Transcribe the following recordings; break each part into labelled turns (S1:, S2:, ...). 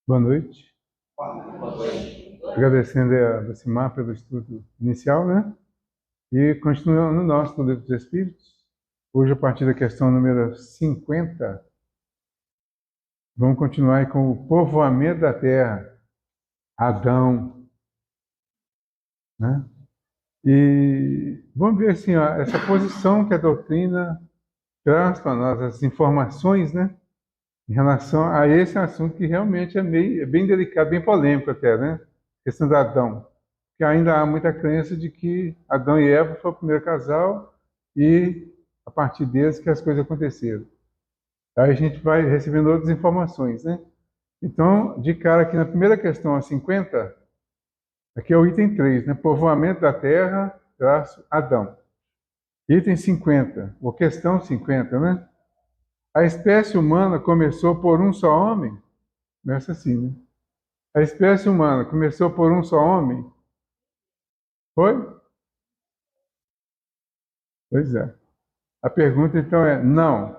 S1: Boa noite. Agradecendo a Lucimar pelo estudo inicial, né? E continuando no nosso Livro dos Espíritos, hoje a partir da questão número 50, vamos continuar aí com o povoamento da Terra, Adão, né? E vamos ver assim, ó, essa posição que a doutrina traz para nós, as informações, né? Em relação a esse assunto que realmente é bem delicado, bem polêmico até, né? A questão de Adão. Que ainda há muita crença de que Adão e Eva foi o primeiro casal e a partir deles que as coisas aconteceram. Aí a gente vai recebendo outras informações, né? Então, de cara aqui na primeira questão, a 50, aqui é o item 3, né? Povoamento da terra, traço Adão. Item 50, ou questão 50, né? A espécie humana começou por um só homem? Começa assim, né? A espécie humana começou por um só homem? Foi? Pois é. A pergunta então é: não.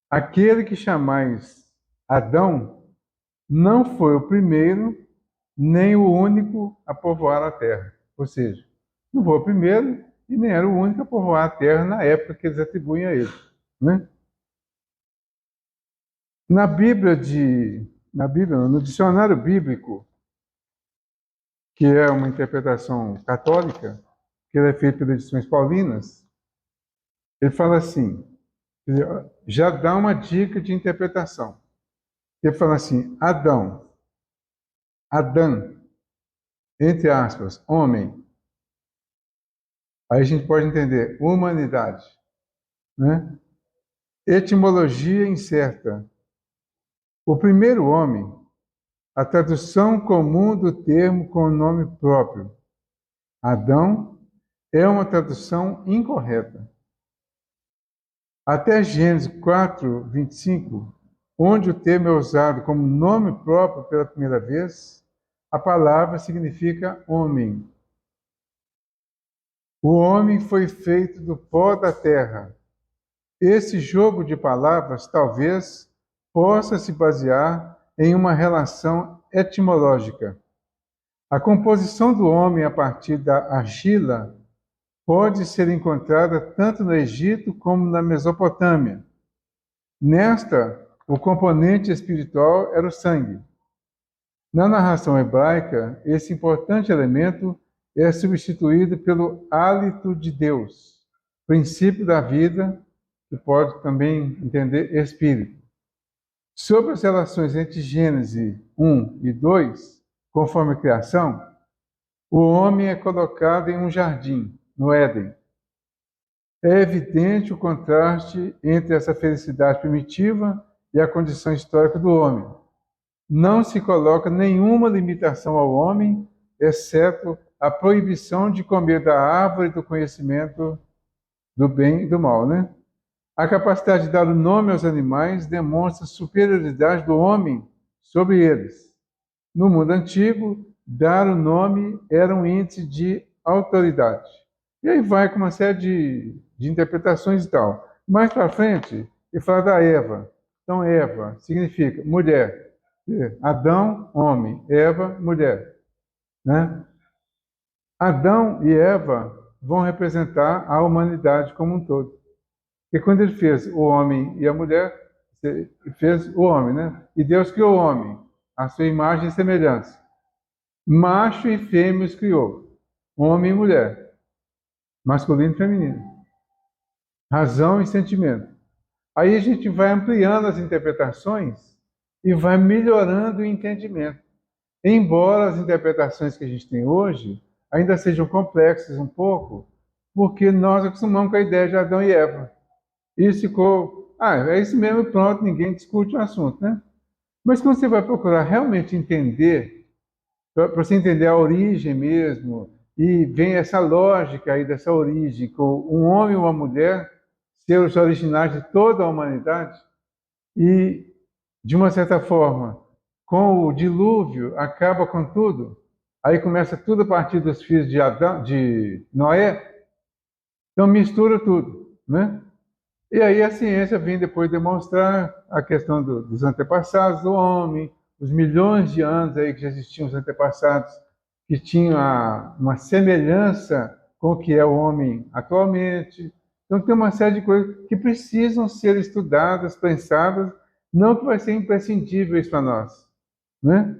S1: Aquele que chamais Adão não foi o primeiro, nem o único a povoar a terra. Ou seja, não foi o primeiro e nem era o único a povoar a terra na época que eles atribuem a ele, né? Na Bíblia, não, no dicionário bíblico, que é uma interpretação católica, que ele é feito pelas edições paulinas, ele fala assim, já dá uma dica de interpretação. Ele fala assim: Adão, Adão, entre aspas, homem. Aí a gente pode entender humanidade, né? Etimologia incerta. O primeiro homem, a tradução comum do termo com o nome próprio, Adão, é uma tradução incorreta. Até Gênesis 4, 25, onde o termo é usado como nome próprio pela primeira vez, a palavra significa homem. O homem foi feito do pó da terra. Esse jogo de palavras talvez possa se basear em uma relação etimológica. A composição do homem a partir da argila pode ser encontrada tanto no Egito como na Mesopotâmia. Nesta, o componente espiritual era o sangue. Na narração hebraica, esse importante elemento é substituído pelo hálito de Deus, princípio da vida, que pode também entender espírito. Sobre as relações entre Gênesis 1 e 2, conforme a criação, o homem é colocado em um jardim, no Éden. É evidente o contraste entre essa felicidade primitiva e a condição histórica do homem. Não se coloca nenhuma limitação ao homem, exceto a proibição de comer da árvore do conhecimento do bem e do mal, né? A capacidade de dar o nome aos animais demonstra a superioridade do homem sobre eles. No mundo antigo, dar o nome era um índice de autoridade. E aí vai com uma série de interpretações e tal. Mais para frente, ele fala da Eva. Então, Eva significa mulher. Adão, homem. Eva, mulher. Né? Adão e Eva vão representar a humanidade como um todo. E quando ele fez o homem e a mulher, ele fez o homem, né? E Deus criou o homem, a sua imagem e semelhança. Macho e fêmea os criou, homem e mulher, masculino e feminino. Razão e sentimento. Aí a gente vai ampliando as interpretações e vai melhorando o entendimento. Embora as interpretações que a gente tem hoje ainda sejam complexas um pouco, porque nós acostumamos com a ideia de Adão e Eva. Isso ficou, é isso mesmo, pronto, ninguém discute o assunto, né? Mas quando você vai procurar realmente entender, para você entender a origem mesmo, e vem essa lógica aí dessa origem, com um homem e uma mulher ser os originais de toda a humanidade, e, de uma certa forma, com o dilúvio, acaba com tudo, aí começa tudo a partir dos filhos de Adão, de Noé, então mistura tudo, né? E aí a ciência vem depois demonstrar a questão dos antepassados do homem, os milhões de anos aí que já existiam os antepassados, que tinham uma semelhança com o que é o homem atualmente. Então tem uma série de coisas que precisam ser estudadas, pensadas, não que vai ser imprescindível isso para nós, né?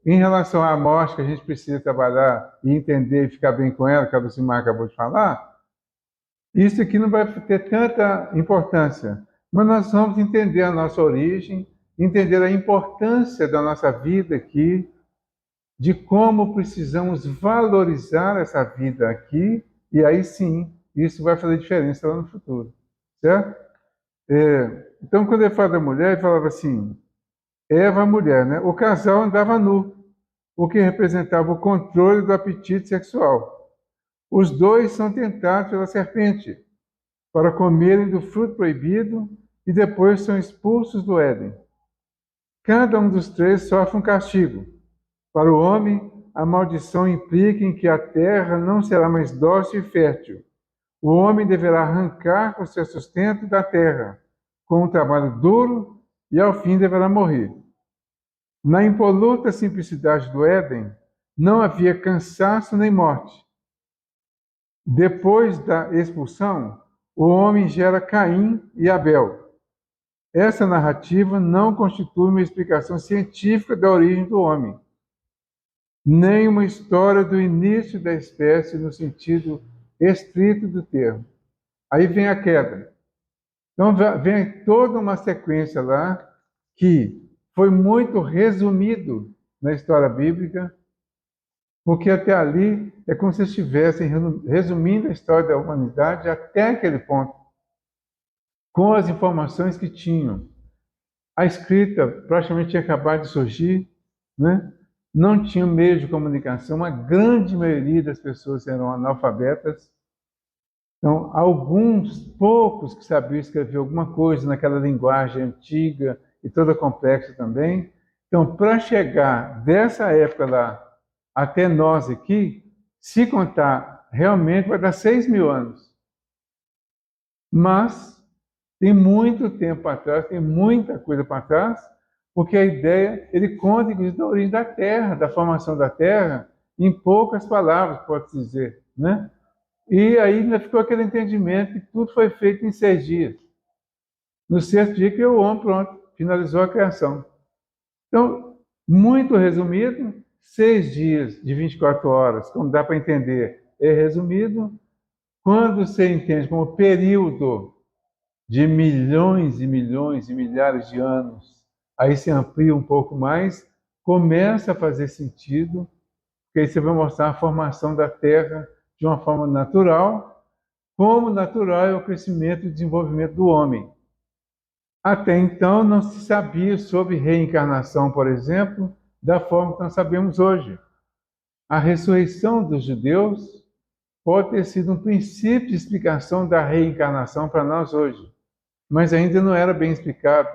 S1: Em relação à morte, que a gente precisa trabalhar e entender e ficar bem com ela, que a Lucimar acabou de falar, isso aqui não vai ter tanta importância, mas nós vamos entender a nossa origem, entender a importância da nossa vida aqui, de como precisamos valorizar essa vida aqui, e aí sim, isso vai fazer diferença lá no futuro, certo? Então, quando ele fala da mulher, ele falava assim, Eva, mulher, né? O casal andava nu, o que representava o controle do apetite sexual. Os dois são tentados pela serpente, para comerem do fruto proibido e depois são expulsos do Éden. Cada um dos três sofre um castigo. Para o homem, a maldição implica em que a terra não será mais dócil e fértil. O homem deverá arrancar o seu sustento da terra, com um trabalho duro, e ao fim deverá morrer. Na impoluta simplicidade do Éden, não havia cansaço nem morte. Depois da expulsão, o homem gera Caim e Abel. Essa narrativa não constitui uma explicação científica da origem do homem, nem uma história do início da espécie no sentido estrito do termo. Aí vem a queda. Então vem toda uma sequência lá que foi muito resumido na história bíblica, porque até ali é como se estivessem resumindo a história da humanidade até aquele ponto, com as informações que tinham. A escrita praticamente tinha acabado de surgir, né? Não tinha meio de comunicação, uma grande maioria das pessoas eram analfabetas. Então, alguns poucos que sabiam escrever alguma coisa naquela linguagem antiga e toda complexa também. Então, para chegar dessa época lá até nós aqui, se contar, realmente vai dar 6.000 anos. Mas tem muito tempo para trás, tem muita coisa para trás, porque a ideia, ele conta, inclusive, da origem da Terra, da formação da Terra, em poucas palavras, pode-se dizer, né? E aí ainda ficou aquele entendimento que tudo foi feito em 6 dias. No sexto dia que o homem, pronto, finalizou a criação. Então, muito resumido, 6 dias de 24 horas, como dá para entender, é resumido. Quando você entende como período de milhões e milhões e milhares de anos, aí se amplia um pouco mais, começa a fazer sentido, porque aí você vai mostrar a formação da Terra de uma forma natural, como natural é o crescimento e desenvolvimento do homem. Até então não se sabia sobre reencarnação, por exemplo, da forma que nós sabemos hoje. A ressurreição dos judeus pode ter sido um princípio de explicação da reencarnação para nós hoje, mas ainda não era bem explicado,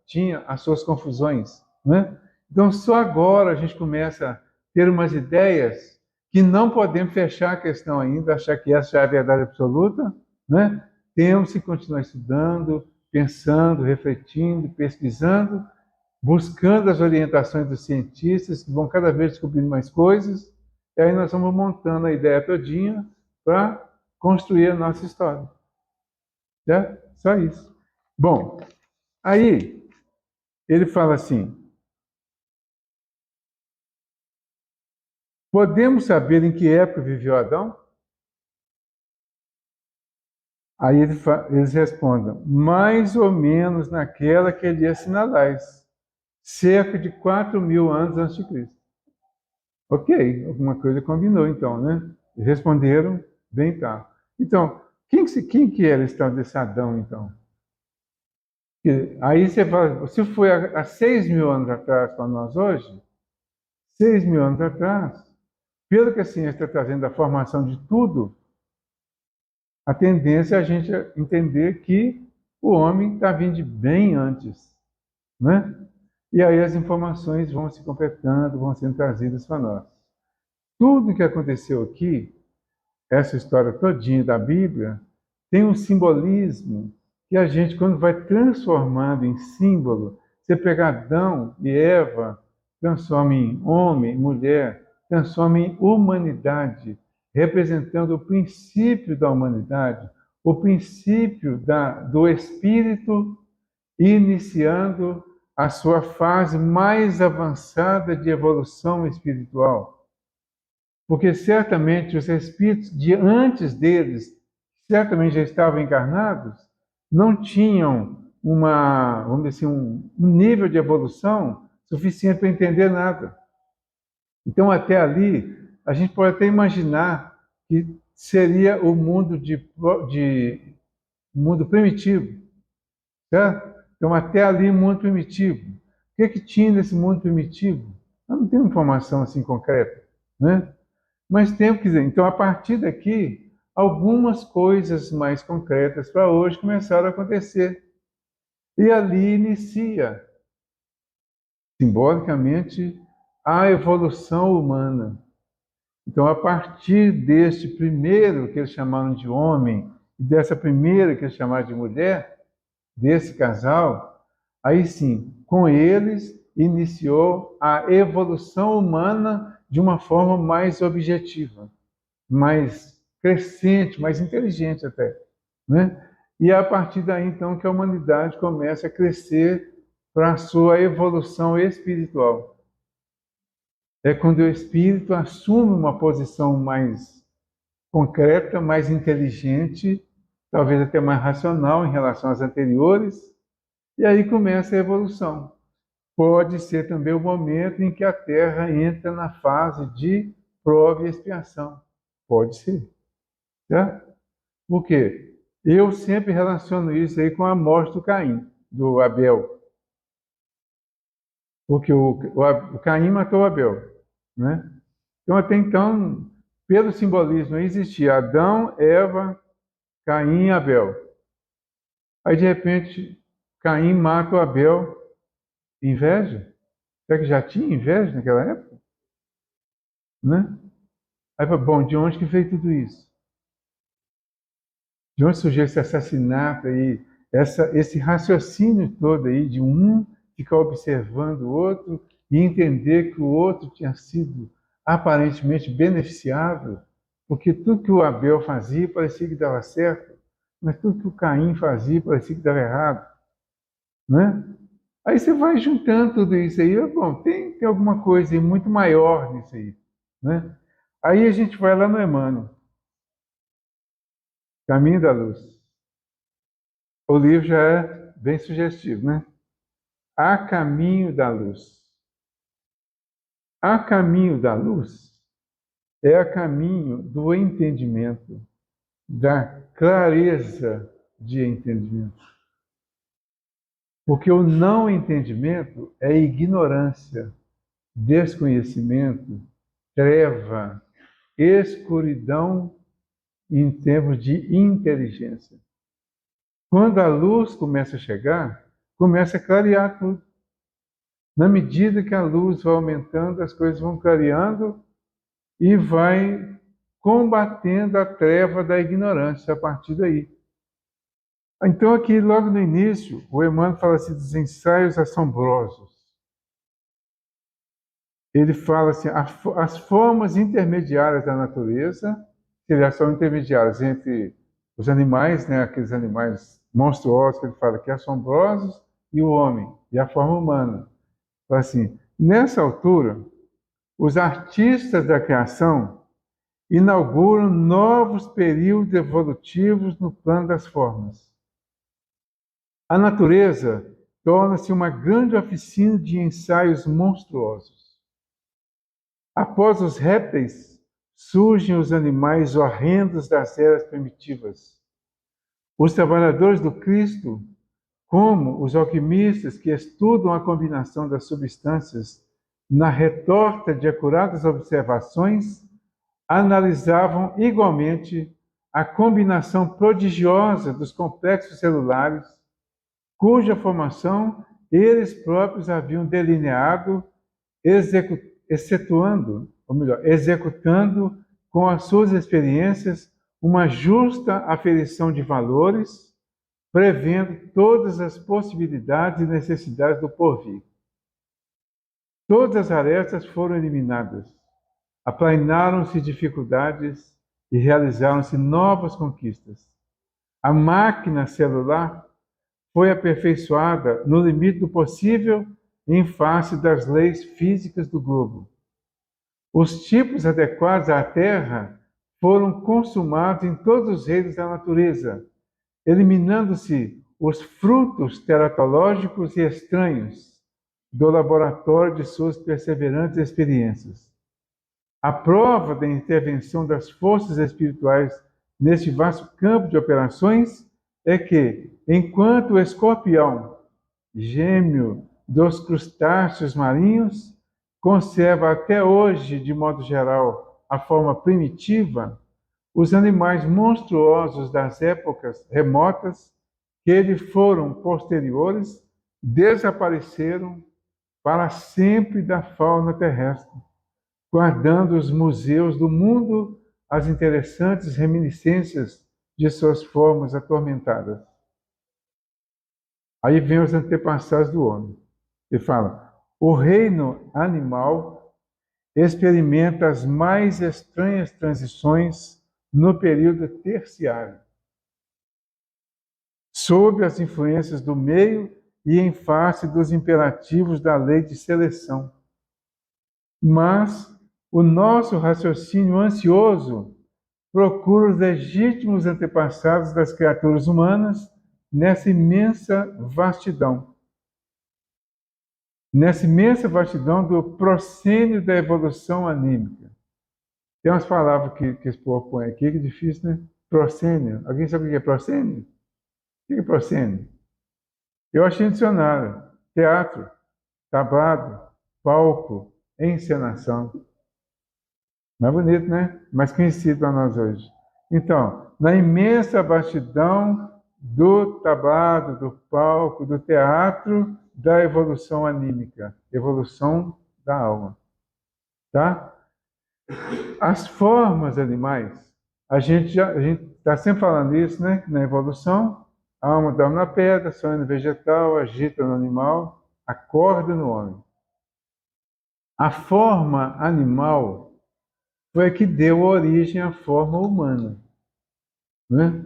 S1: tinha as suas confusões, né? Então só agora a gente começa a ter umas ideias que não podemos fechar a questão ainda, achar que essa já é a verdade absoluta, né? Temos que continuar estudando, pensando, refletindo, pesquisando, buscando as orientações dos cientistas que vão cada vez descobrindo mais coisas, e aí nós vamos montando a ideia todinha para construir a nossa história. Certo? Só isso. Bom, aí ele fala assim: podemos saber em que época viveu Adão? Aí eles respondem: mais ou menos naquela que ele assinalais, cerca de 4.000 anos antes de Cristo. Ok, alguma coisa combinou então, né? Responderam, bem tá. Então, quem que era esse tal desse Adão, então? Aí você fala, se foi há 6.000 anos atrás para nós hoje, 6.000 anos atrás, pelo que a ciência está trazendo a formação de tudo, a tendência é a gente entender que o homem está vindo de bem antes, né? E aí as informações vão se completando, vão sendo trazidas para nós. Tudo que aconteceu aqui, essa história todinha da Bíblia, tem um simbolismo que a gente, quando vai transformando em símbolo, você pega Adão e Eva, transforma em homem, mulher, transforma em humanidade, representando o princípio da humanidade, o princípio do espírito, iniciando a sua fase mais avançada de evolução espiritual. Porque certamente os espíritos de antes deles, certamente já estavam encarnados, não tinham vamos dizer assim, um nível de evolução suficiente para entender nada. Então, até ali, a gente pode até imaginar que seria o mundo mundo primitivo, certo? Então, até ali, mundo primitivo. O que tinha nesse mundo primitivo? Eu não tenho informação assim concreta, né? Mas temos que dizer, então, a partir daqui, algumas coisas mais concretas para hoje começaram a acontecer. E ali inicia, simbolicamente, a evolução humana. Então, a partir deste primeiro que eles chamaram de homem, e dessa primeira que eles chamaram de mulher, desse casal, aí sim, com eles iniciou a evolução humana de uma forma mais objetiva, mais crescente, mais inteligente até, né? E é a partir daí, então, que a humanidade começa a crescer para a sua evolução espiritual. É quando o espírito assume uma posição mais concreta, mais inteligente, talvez até mais racional em relação às anteriores, e aí começa a evolução. Pode ser também o momento em que a Terra entra na fase de prova e expiação. Pode ser. Certo? Por quê? Eu sempre relaciono isso aí com a morte do Caim, do Abel. Porque o Caim matou o Abel, né? Então, até então, pelo simbolismo, existia Adão, Eva, Caim e Abel. Aí, de repente, Caim mata o Abel. Inveja? Será que já tinha inveja naquela época? Né? Aí, bom, de onde que veio tudo isso? De onde surgiu esse assassinato aí, esse raciocínio todo aí de um ficar observando o outro e entender que o outro tinha sido aparentemente beneficiável, porque tudo que o Abel fazia parecia que dava certo, mas tudo que o Caim fazia parecia que dava errado, né? Aí você vai juntando tudo isso aí, bom, tem alguma coisa muito maior nisso aí, né? Aí a gente vai lá no Emmanuel, Caminho da Luz. O livro já é bem sugestivo, né? A Caminho da Luz. A Caminho da Luz é a caminho do entendimento, da clareza de entendimento. Porque o não entendimento é ignorância, desconhecimento, treva, escuridão em termos de inteligência. Quando a luz começa a chegar, começa a clarear tudo. Na medida que a luz vai aumentando, as coisas vão clareando e vai combatendo a treva da ignorância a partir daí. Então, aqui, logo no início, o Emmanuel fala assim dos ensaios assombrosos. Ele fala assim, as formas intermediárias da natureza, que já são intermediárias entre os animais, né, aqueles animais monstruosos que ele fala que assombrosos, e o homem, e a forma humana. Fala assim, nessa altura, os artistas da criação inauguram novos períodos evolutivos no plano das formas. A natureza torna-se uma grande oficina de ensaios monstruosos. Após os répteis, surgem os animais horrendos das eras primitivas. Os trabalhadores do Cristo, como os alquimistas que estudam a combinação das substâncias na retorta de acuradas observações, analisavam igualmente a combinação prodigiosa dos complexos celulares, cuja formação eles próprios haviam delineado, executando com as suas experiências uma justa aferição de valores prevendo todas as possibilidades e necessidades do porvir. Todas as arestas foram eliminadas, aplainaram-se dificuldades e realizaram-se novas conquistas. A máquina celular foi aperfeiçoada no limite do possível em face das leis físicas do globo. Os tipos adequados à Terra foram consumados em todos os reinos da natureza, eliminando-se os frutos teratológicos e estranhos do laboratório de suas perseverantes experiências. A prova da intervenção das forças espirituais neste vasto campo de operações é que, enquanto o escorpião, gêmeo dos crustáceos marinhos, conserva até hoje, de modo geral, a forma primitiva, os animais monstruosos das épocas remotas, que lhe foram posteriores, desapareceram para sempre da fauna terrestre, guardando os museus do mundo as interessantes reminiscências de suas formas atormentadas. Aí vem os antepassados do homem. Ele fala: o reino animal experimenta as mais estranhas transições no período terciário, sob as influências do meio e em face dos imperativos da lei de seleção. Mas o nosso raciocínio ansioso procura os legítimos antepassados das criaturas humanas nessa imensa vastidão do proscênio da evolução anímica. Tem umas palavras que esse povo põe aqui que é difícil, né? Proscênio. Alguém sabe o que é proscênio? O que é proscênio? Eu achei no dicionário. Teatro, tablado, palco, encenação. Mais bonito, né? Mais conhecido para nós hoje. Então, na imensa vastidão do tablado, do palco, do teatro, da evolução anímica, evolução da alma. Tá? As formas animais, a gente está sempre falando isso, né? Na evolução, a alma dorme na pedra, sonha no vegetal, agita no animal, acorda no homem. A forma animal foi a que deu origem à forma humana, né?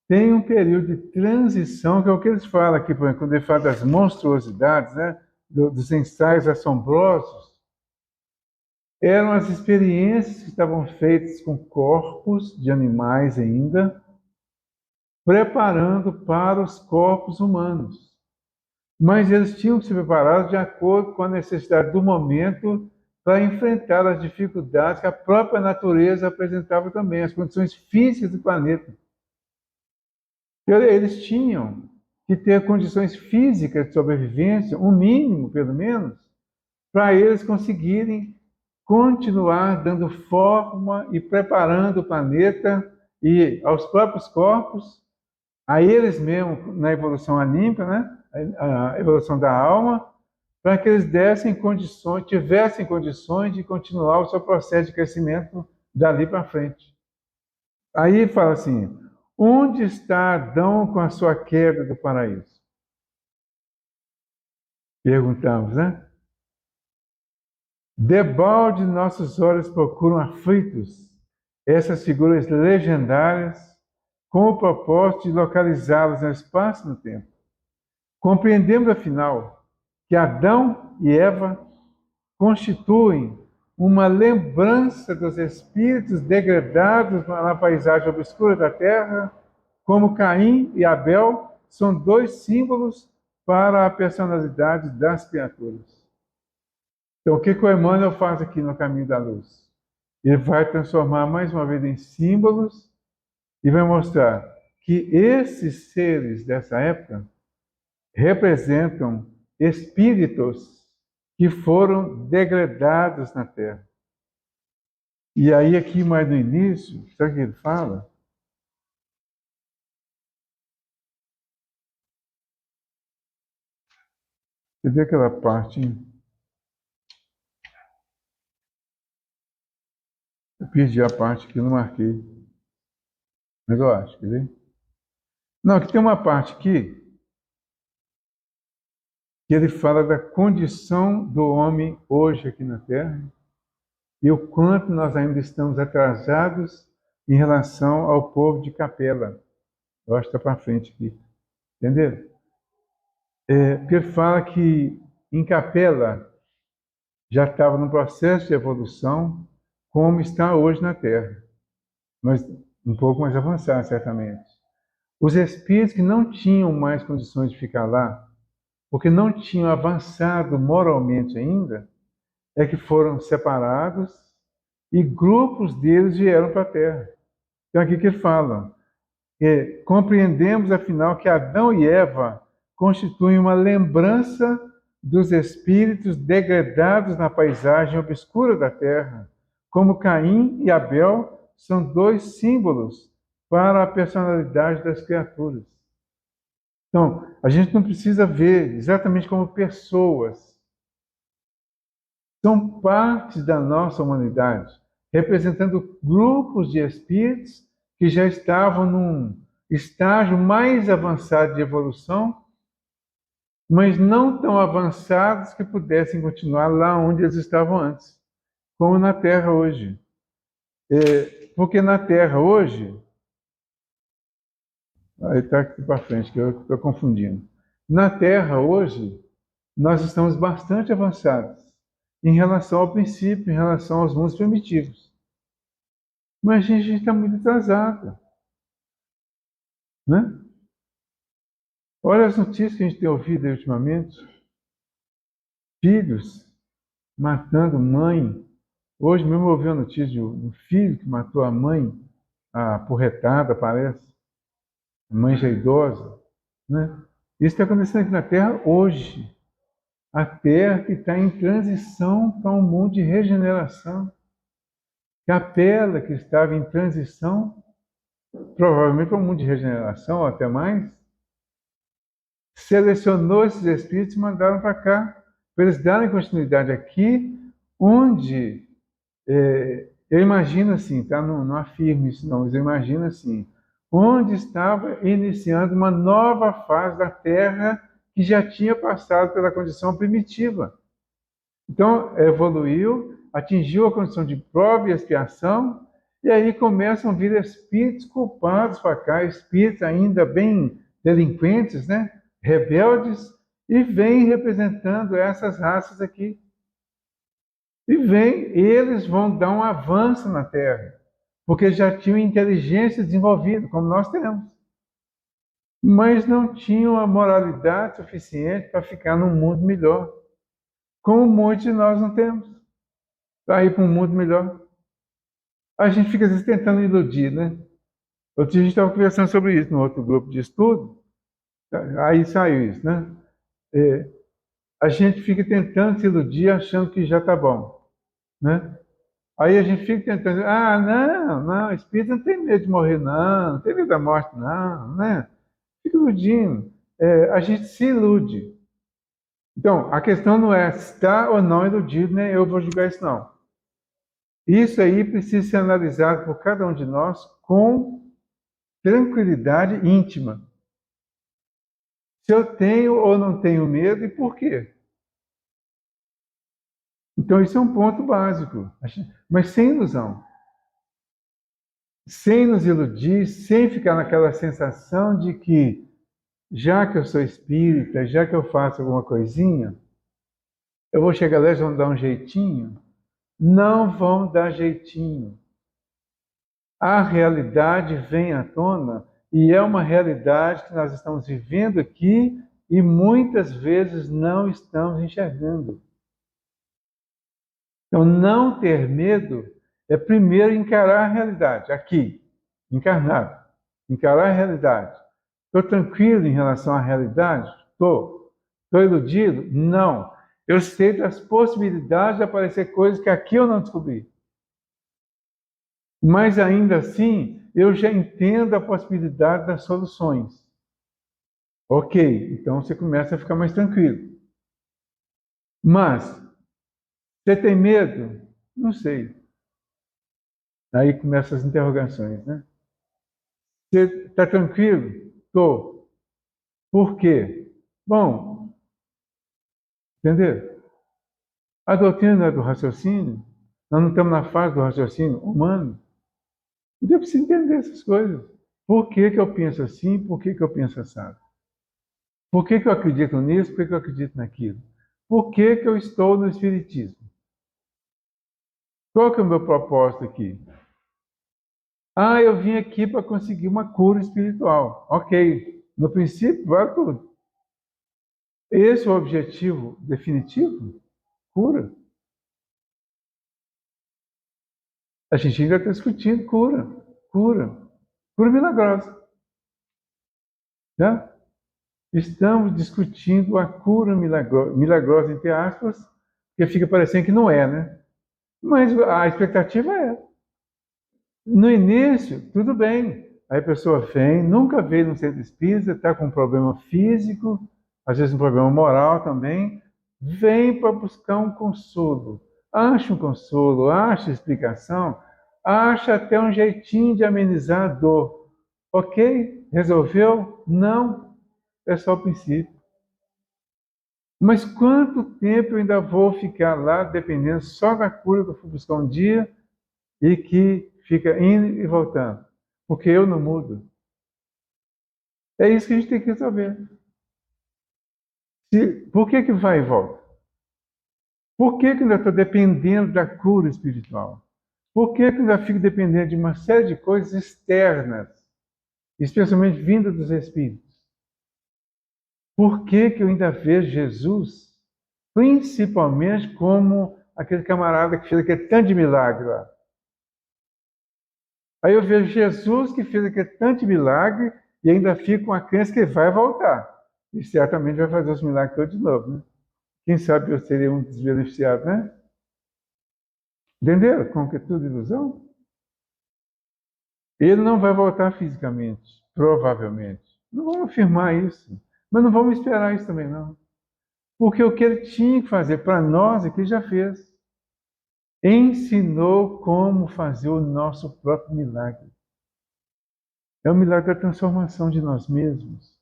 S1: Tem um período de transição, que é o que eles falam aqui, por exemplo, quando ele fala das monstruosidades, né? Dos ensaios assombrosos. Eram as experiências que estavam feitas com corpos de animais ainda, preparando para os corpos humanos. Mas eles tinham que se preparar de acordo com a necessidade do momento para enfrentar as dificuldades que a própria natureza apresentava também, as condições físicas do planeta. Eles tinham que ter condições físicas de sobrevivência, um mínimo, pelo menos, para eles conseguirem continuar dando forma e preparando o planeta e aos próprios corpos, a eles mesmos na evolução anímica, né? A evolução da alma, para que eles tivessem condições de continuar o seu processo de crescimento dali para frente. Aí fala assim: onde está Adão com a sua queda do paraíso? Perguntamos, né? Debalde nossos olhos procuram aflitos essas figuras legendárias com o propósito de localizá-las no espaço e no tempo. Compreendemos, afinal, que Adão e Eva constituem uma lembrança dos espíritos degradados na paisagem obscura da Terra, como Caim e Abel são dois símbolos para a personalidade das criaturas. Então, o que o Emmanuel faz aqui no Caminho da Luz? Ele vai transformar mais uma vez em símbolos e vai mostrar que esses seres dessa época representam espíritos que foram degradados na Terra. E aí, aqui mais no início, sabe o que ele fala? Você vê aquela parte? Eu perdi a parte que eu não marquei. Mas eu acho, quer ver? Não, aqui tem uma parte aqui que ele fala da condição do homem hoje aqui na Terra e o quanto nós ainda estamos atrasados em relação ao povo de Capela. Eu acho que está para frente aqui. Entendeu? Porque ele fala que em Capela já estava num processo de evolução como está hoje na Terra, mas um pouco mais avançado, certamente. Os espíritos que não tinham mais condições de ficar lá, porque não tinham avançado moralmente ainda, é que foram separados e grupos deles vieram para a Terra. Então aqui que ele fala, compreendemos afinal que Adão e Eva constituem uma lembrança dos espíritos degradados na paisagem obscura da Terra, como Caim e Abel são dois símbolos para a personalidade das criaturas. Então, a gente não precisa ver exatamente como pessoas. São partes da nossa humanidade, representando grupos de espíritos que já estavam num estágio mais avançado de evolução, mas não tão avançados que pudessem continuar lá onde eles estavam antes, como na Terra hoje. Porque na Terra hoje, aí está aqui para frente, que eu estou confundindo. Na Terra hoje, nós estamos bastante avançados em relação ao princípio, em relação aos mundos primitivos. Mas a gente está muito atrasado, né? Olha as notícias que a gente tem ouvido ultimamente. Filhos matando mãe. Hoje mesmo eu ouvi a notícia de um filho que matou a mãe, a porretada, parece. A mãe já idosa, né? Isso está acontecendo aqui na Terra hoje. A Terra que está em transição para um mundo de regeneração. Capela que estava em transição, provavelmente para um mundo de regeneração, ou até mais, selecionou esses espíritos e mandaram para cá, para eles darem continuidade aqui, onde, eu imagino assim, tá? Não afirmo isso não, mas eu imagino assim, onde estava iniciando uma nova fase da Terra que já tinha passado pela condição primitiva. Então, evoluiu, atingiu a condição de prova e expiação, e aí começam a vir espíritos culpados para cá, espíritos ainda bem delinquentes, né? Rebeldes, e vêm representando essas raças aqui. E eles vão dar um avanço na Terra, porque já tinham inteligência desenvolvida, como nós temos. Mas não tinham a moralidade suficiente para ficar num mundo melhor, como muitos de nós não temos, para ir para um mundo melhor. A gente fica às vezes tentando iludir, né? Outro dia a gente estava conversando sobre isso no outro grupo de estudo, aí saiu isso, né? É, a gente fica tentando se iludir achando que já está bom, né? Aí a gente fica tentando, não, espírito não tem medo de morrer, não tem medo da morte, não, né? Fica iludindo. A gente se ilude. Então, a questão não é se está ou não iludido, né? Eu vou julgar isso, não. Isso aí precisa ser analisado por cada um de nós com tranquilidade íntima. Se eu tenho ou não tenho medo e por quê? Então, isso é um ponto básico, mas sem ilusão. Sem nos iludir, sem ficar naquela sensação de que, já que eu sou espírita, já que eu faço alguma coisinha, eu vou chegar lá e vão dar um jeitinho. Não vão dar jeitinho. A realidade vem à tona e é uma realidade que nós estamos vivendo aqui e muitas vezes não estamos enxergando. Então, não ter medo é primeiro encarar a realidade, aqui, encarnado. Encarar a realidade. Estou tranquilo em relação à realidade? Estou. Estou iludido? Não. Eu sei das possibilidades de aparecer coisas que aqui eu não descobri. Mas ainda assim, eu já entendo a possibilidade das soluções. Ok, então você começa a ficar mais tranquilo. Mas, você tem medo? Não sei. Aí começam as interrogações, né? Você está tranquilo? Tô. Por quê? Bom, entendeu? A doutrina do raciocínio, nós não estamos na fase do raciocínio humano. Então eu preciso entender essas coisas. Por que que eu penso assim? Por que que eu penso assim? Por que que eu acredito nisso? Por que que eu acredito naquilo? Por que que eu estou no Espiritismo? Qual que é o meu propósito aqui? Ah, eu vim aqui para conseguir uma cura espiritual. Ok. No princípio, vale tudo. Esse é o objetivo definitivo? Cura. A gente ainda está discutindo cura. Cura. Cura milagrosa. Já? Estamos discutindo a cura milagrosa, entre aspas, porque fica parecendo que não é, né? Mas a expectativa é. No início, tudo bem. Aí a pessoa vem, nunca veio no centro espírita, está com um problema físico, às vezes um problema moral também, vem para buscar um consolo. Acha um consolo, acha explicação, acha até um jeitinho de amenizar a dor. Ok? Resolveu? Não. É só o princípio. Mas quanto tempo eu ainda vou ficar lá dependendo só da cura que eu fui buscar um dia e que fica indo e voltando? Porque eu não mudo. É isso que a gente tem que resolver. Por que que vai e volta? Por que que eu ainda estou dependendo da cura espiritual? Por que que eu ainda fico dependendo de uma série de coisas externas, especialmente vindas dos Espíritos? Por que que eu ainda vejo Jesus, principalmente como aquele camarada que fez aquele tanto de milagre lá? Aí eu vejo Jesus que fez aquele tanto de milagre e ainda fico com a crença que ele vai voltar. E certamente vai fazer os milagres todos de novo, né? Quem sabe eu seria um dos beneficiados, né? Entenderam? Como que é tudo ilusão? Ele não vai voltar fisicamente, provavelmente. Não vamos afirmar isso. Mas não vamos esperar isso também, não. Porque o que ele tinha que fazer para nós é que ele já fez. Ensinou como fazer o nosso próprio milagre. É o milagre da transformação de nós mesmos.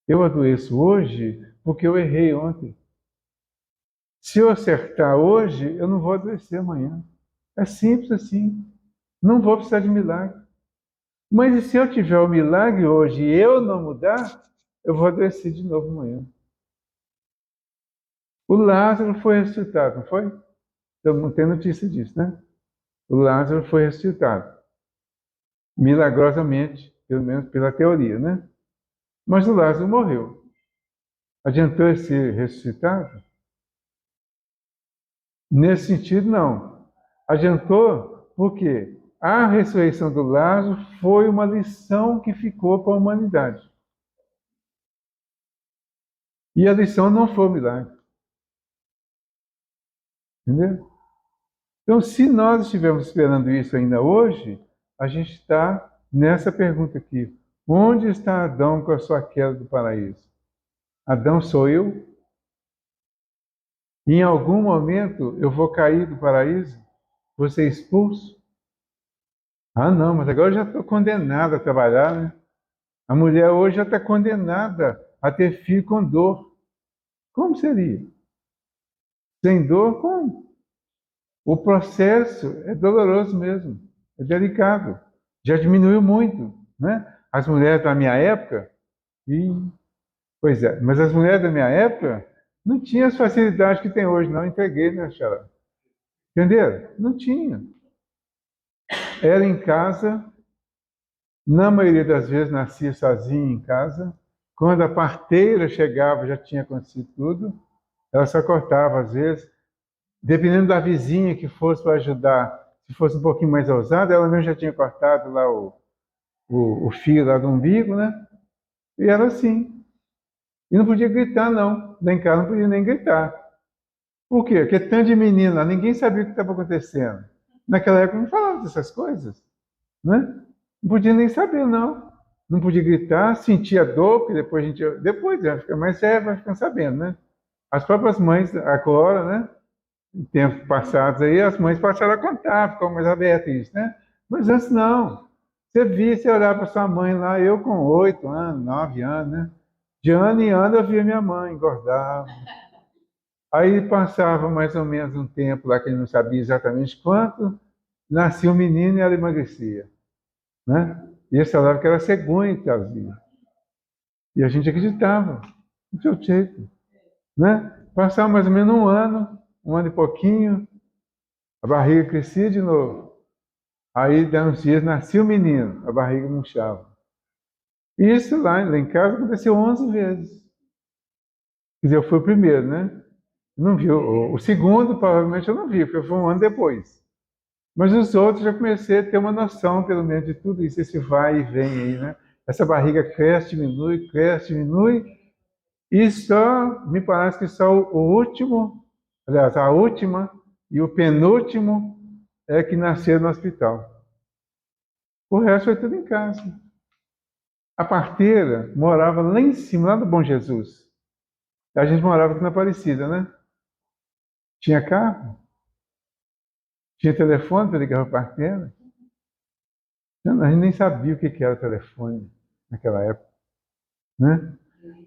S1: Eu adoeço hoje porque eu errei ontem. Se eu acertar hoje, eu não vou adoecer amanhã. É simples assim. Não vou precisar de milagre. Mas e se eu tiver o milagre hoje e eu não mudar, eu vou adoecer de novo amanhã. O Lázaro foi ressuscitado, não foi? Então não tem notícia disso, né? O Lázaro foi ressuscitado. Milagrosamente, pelo menos pela teoria, né? Mas o Lázaro morreu. Adiantou ele ser ressuscitado? Nesse sentido, não. Adiantou porque a ressurreição do Lázaro foi uma lição que ficou para a humanidade. E a lição não foi o milagre. Entendeu? Então, se nós estivermos esperando isso ainda hoje, a gente está nessa pergunta aqui. Onde está Adão com a sua queda do paraíso? Adão sou eu? Em algum momento eu vou cair do paraíso? Vou ser expulso? Ah, não, mas agora eu já estou condenado a trabalhar, né? A mulher hoje já está condenada a ter filho com dor. Como seria? Sem dor, como? O processo é doloroso mesmo, é delicado. Já diminuiu muito, né? As mulheres da minha época, e, pois é, mas as mulheres da minha época não tinham as facilidades que tem hoje, não. Entreguei, né, Xará? Entenderam? Não tinha. Era em casa, na maioria das vezes nascia sozinha em casa. Quando a parteira chegava, já tinha acontecido tudo. Ela só cortava, às vezes, dependendo da vizinha que fosse para ajudar, se fosse um pouquinho mais ousada, ela mesmo já tinha cortado lá o fio lá do umbigo, né? E era assim. E não podia gritar, não. Lá em casa não podia nem gritar. Por quê? Porque tanto de menina, ninguém sabia o que estava acontecendo. Naquela época não falava dessas coisas, né? Não podia nem saber, não. Não podia gritar, sentia dor, porque depois a gente. Depois, já fica mais sério, vai ficando sabendo, né? As próprias mães, agora, né? Em tempos passados aí, as mães passaram a contar, ficou mais aberto isso, né? Mas antes não. Você olhar para sua mãe lá, eu com 8 anos, 9 anos, né? De ano em ano eu via minha mãe engordar. Aí passava mais ou menos um tempo lá que ele não sabia exatamente quanto, nascia um menino e ela emagrecia, né? E eles falavam que era cegonha que trazia. E a gente acreditava, não tinha jeito, né? Passava mais ou menos um ano e pouquinho, a barriga crescia de novo. Aí, dá uns dias, nascia o menino, a barriga murchava. Isso lá em casa aconteceu 11 vezes. Quer dizer, eu fui o primeiro, né? Não vi. O segundo, provavelmente, eu não vi, porque foi um ano depois. Mas os outros já comecei a ter uma noção, pelo menos, de tudo isso, esse vai e vem aí, né? Essa barriga cresce, diminui, e só, me parece que só o último, aliás, a última e o penúltimo é que nasceram no hospital. O resto foi tudo em casa. A parteira morava lá em cima, lá do Bom Jesus. A gente morava aqui na Aparecida, né? Tinha carro, tinha telefone para ligar para a parteira. A gente nem sabia o que era telefone naquela época, né?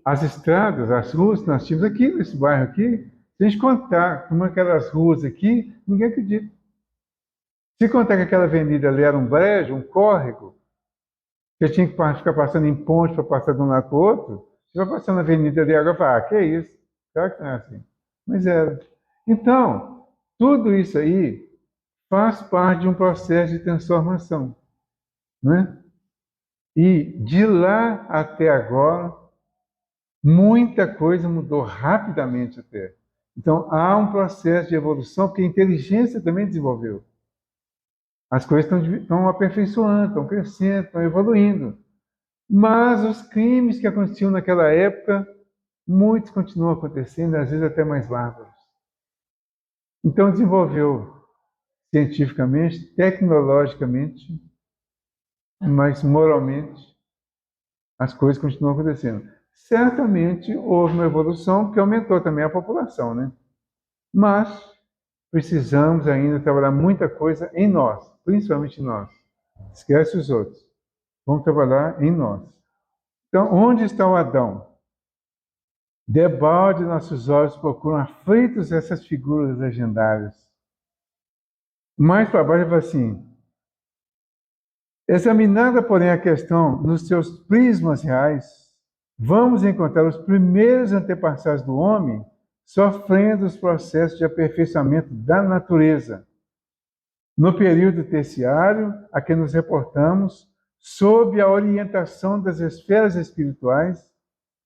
S1: As estradas, as ruas que nós tínhamos aqui nesse bairro aqui, se a gente contar como aquelas ruas aqui, ninguém acredita. Se contar que aquela avenida ali era um brejo, um córrego, você tinha que ficar passando em ponte para passar de um lado para o outro, você vai passando a avenida ali agora e fala, que é isso? Claro que não é assim. Mas era. Então, tudo isso aí faz parte de um processo de transformação, né? E de lá até agora, muita coisa mudou rapidamente até. Então, há um processo de evolução, porque a inteligência também desenvolveu. As coisas estão aperfeiçoando, estão crescendo, estão evoluindo. Mas os crimes que aconteciam naquela época, muitos continuam acontecendo, às vezes até mais bárbaros. Então, desenvolveu cientificamente, tecnologicamente, mas moralmente, as coisas continuam acontecendo. Certamente houve uma evolução que aumentou também a população, né? Mas precisamos ainda trabalhar muita coisa em nós, principalmente em nós. Esquece os outros. Vamos trabalhar em nós. Então, onde está o Adão? Debalde nossos olhos procuram aflitos essas figuras legendárias. Mais para baixo ele fala assim: examinada, porém, a questão nos seus prismas reais, vamos encontrar os primeiros antepassados do homem sofrendo os processos de aperfeiçoamento da natureza. No período terciário, a que nos reportamos, sob a orientação das esferas espirituais,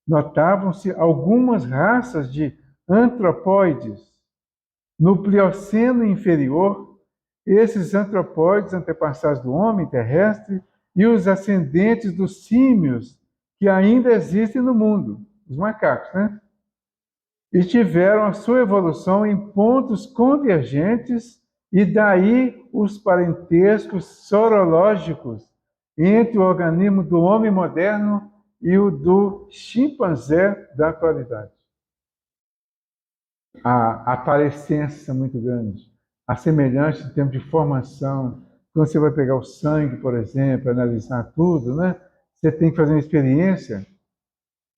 S1: notavam-se algumas raças de antropóides. No Plioceno inferior, esses antropóides antepassados do homem terrestre e os ascendentes dos símios que ainda existem no mundo, os macacos, né? E tiveram a sua evolução em pontos convergentes, e daí os parentescos sorológicos entre o organismo do homem moderno e o do chimpanzé da atualidade. A parecência muito grande, a semelhança em termos de formação. Quando você vai pegar o sangue, por exemplo, analisar tudo, né? Você tem que fazer uma experiência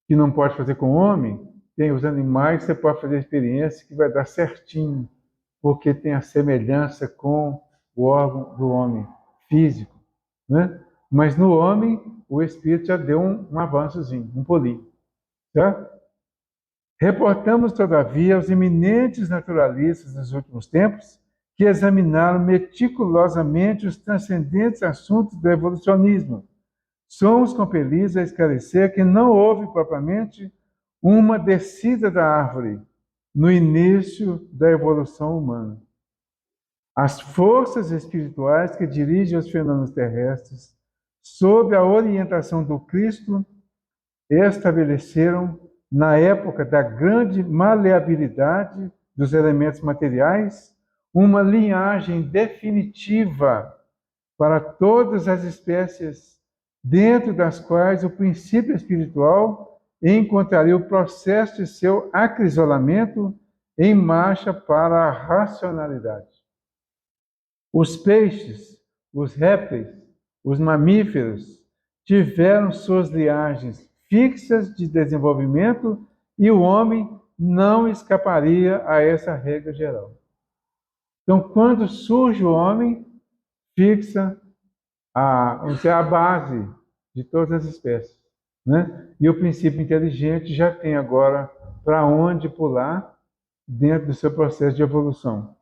S1: que não pode fazer com o homem. Tem os animais, você pode fazer a experiência que vai dar certinho, porque tem a semelhança com o órgão do homem físico, né? Mas no homem, o espírito já deu um avançozinho, um pulinho, tá? Reportamos, todavia, os eminentes naturalistas dos últimos tempos que examinaram meticulosamente os transcendentes assuntos do evolucionismo. Somos compelidos a esclarecer que não houve propriamente uma descida da árvore no início da evolução humana. As forças espirituais que dirigem os fenômenos terrestres, sob a orientação do Cristo, estabeleceram, na época da grande maleabilidade dos elementos materiais, uma linhagem definitiva para todas as espécies, dentro das quais o princípio espiritual encontraria o processo de seu acrisolamento em marcha para a racionalidade. Os peixes, os répteis, os mamíferos, tiveram suas liagens fixas de desenvolvimento e o homem não escaparia a essa regra geral. Então, quando surge o homem, fixa a base de todas as espécies, né? E o princípio inteligente já tem agora para onde pular dentro do seu processo de evolução.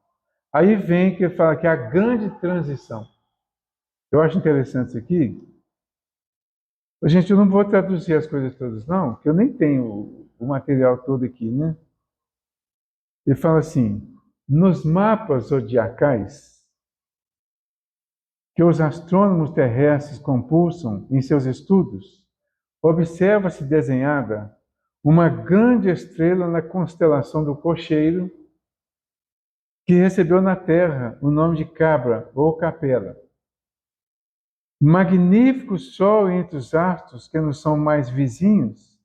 S1: Aí vem que ele fala que a grande transição. Eu acho interessante isso aqui. Gente, eu não vou traduzir as coisas todas, não, porque eu nem tenho o material todo aqui, né? Ele fala assim, nos mapas zodiacais que os astrônomos terrestres compulsam em seus estudos, observa-se desenhada uma grande estrela na constelação do Cocheiro, que recebeu na Terra o nome de Cabra ou Capela. Magnífico sol entre os astros que nos são mais vizinhos,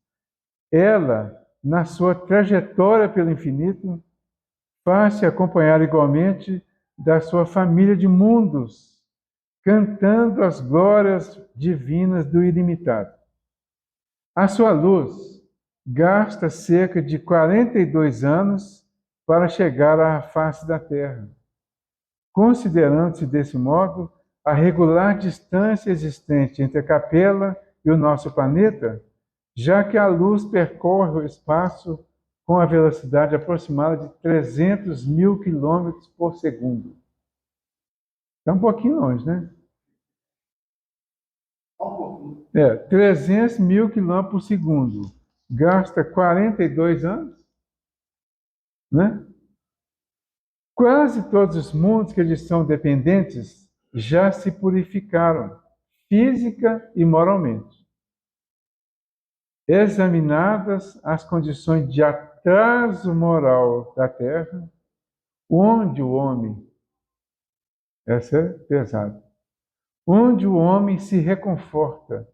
S1: ela, na sua trajetória pelo infinito, faz-se acompanhar igualmente da sua família de mundos, cantando as glórias divinas do ilimitado. A sua luz gasta cerca de 42 anos para chegar à face da Terra, considerando-se desse modo a regular distância existente entre a capela e o nosso planeta, já que a luz percorre o espaço com a velocidade aproximada de 300 mil quilômetros por segundo. Está um pouquinho longe, né? 300 mil quilômetros por segundo. Gasta 42 anos, né? Quase todos os mundos que eles são dependentes já se purificaram, física e moralmente. Examinadas as condições de atraso moral da Terra, onde o homem, essa é pesada, onde o homem se reconforta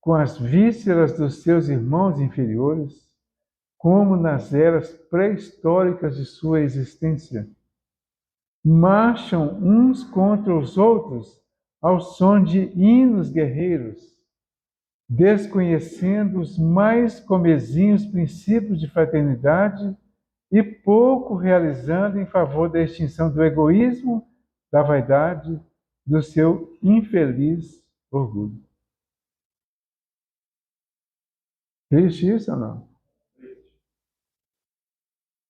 S1: com as vísceras dos seus irmãos inferiores, como nas eras pré-históricas de sua existência, marcham uns contra os outros ao som de hinos guerreiros, desconhecendo os mais comezinhos princípios de fraternidade e pouco realizando em favor da extinção do egoísmo, da vaidade, do seu infeliz orgulho. Triste isso ou não?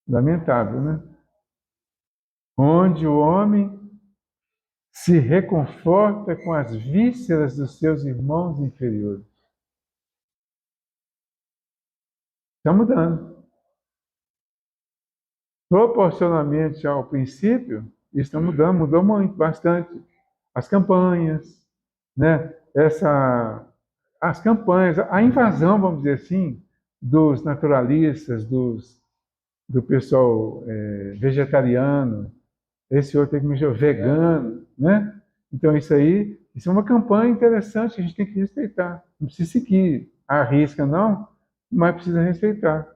S1: Lamentável, né? Onde o homem se reconforta com as vísceras dos seus irmãos inferiores. Está mudando. Proporcionalmente ao princípio, isso está mudando, mudou muito, bastante. As campanhas, né? As campanhas, a invasão, vamos dizer assim, dos naturalistas, do pessoal vegetariano, esse outro que me chamou vegano, né? Então isso é uma campanha interessante que a gente tem que respeitar. Não precisa seguir à risca, não, mas precisa respeitar.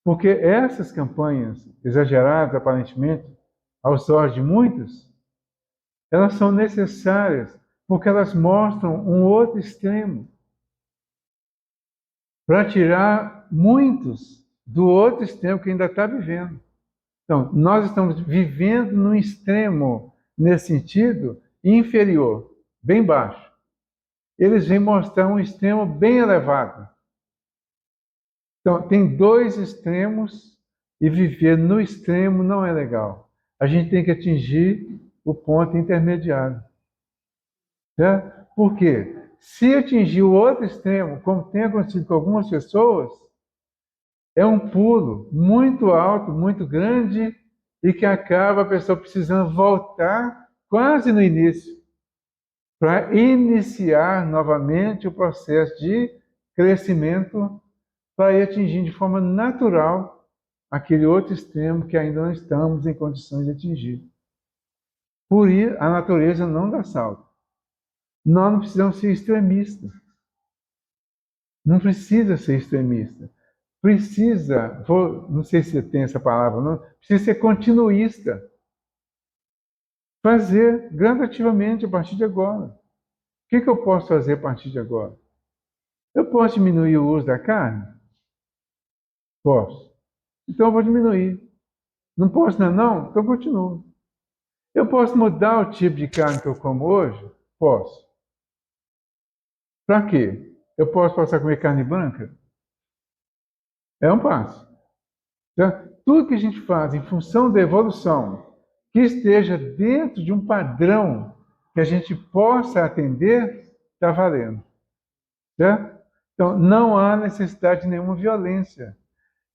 S1: Porque essas campanhas exageradas, aparentemente, aos olhos de muitos, elas são necessárias porque elas mostram um outro extremo para tirar muitos do outro extremo que ainda está vivendo. Então, nós estamos vivendo num extremo, nesse sentido, inferior, bem baixo. Eles vêm mostrar um extremo bem elevado. Então, tem dois extremos e viver no extremo não é legal. A gente tem que atingir o ponto intermediário. Certo? Por quê? Se atingir o outro extremo, como tem acontecido com algumas pessoas, é um pulo muito alto, muito grande, e que acaba a pessoa precisando voltar quase no início, para iniciar novamente o processo de crescimento, para ir atingir de forma natural aquele outro extremo que ainda não estamos em condições de atingir. Por isso, a natureza não dá salto. Nós não precisamos ser extremistas. Não precisa ser extremista. Precisa, não sei se tem essa palavra, não, precisa ser continuista. Fazer gradativamente a partir de agora. que eu posso fazer a partir de agora? Eu posso diminuir o uso da carne? Posso. Então eu vou diminuir. Não posso, não? Não? Então eu continuo. Eu posso mudar o tipo de carne que eu como hoje? Posso. Para quê? Eu posso passar a comer carne branca? É um passo. Tá? Tudo que a gente faz em função da evolução, que esteja dentro de um padrão que a gente possa atender, está valendo. Tá? Então, não há necessidade de nenhuma violência.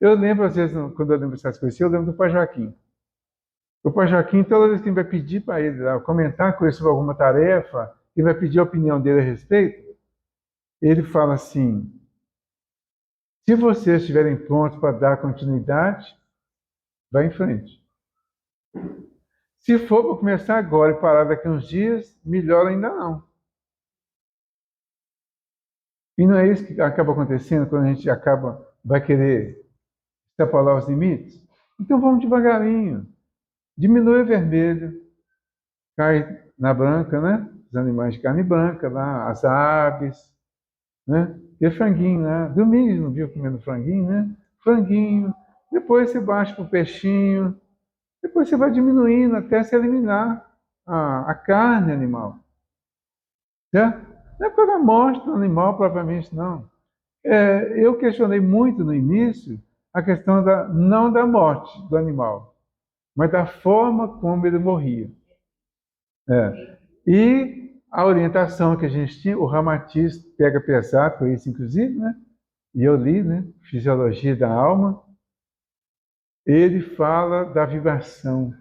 S1: Eu lembro, às vezes, quando eu lembro dessas coisas, eu lembro do Pai Joaquim. O Pai Joaquim, toda vez que ele vai pedir para ele comentar com ele sobre alguma tarefa, e vai pedir a opinião dele a respeito, ele fala assim: se vocês estiverem prontos para dar continuidade, vai em frente. Se for para começar agora e parar daqui a uns dias, melhor ainda não. E não é isso que acaba acontecendo quando a gente vai querer extrapolar os limites? Então vamos devagarinho. Diminui o vermelho, cai na branca, né? Os animais de carne branca lá, as aves, né? E franguinho, né? Domingo não viu comendo franguinho, né? Franguinho. Depois você baixa para o peixinho. Depois você vai diminuindo até se eliminar a carne animal. Certo? Não é pela morte do animal propriamente, não. Eu questionei muito no início a questão não da morte do animal, mas da forma como ele morria. E a orientação que a gente tinha, o Ramatiz pega pesado com isso, inclusive, né? E eu li, né? Fisiologia da Alma. Ele fala da vibração,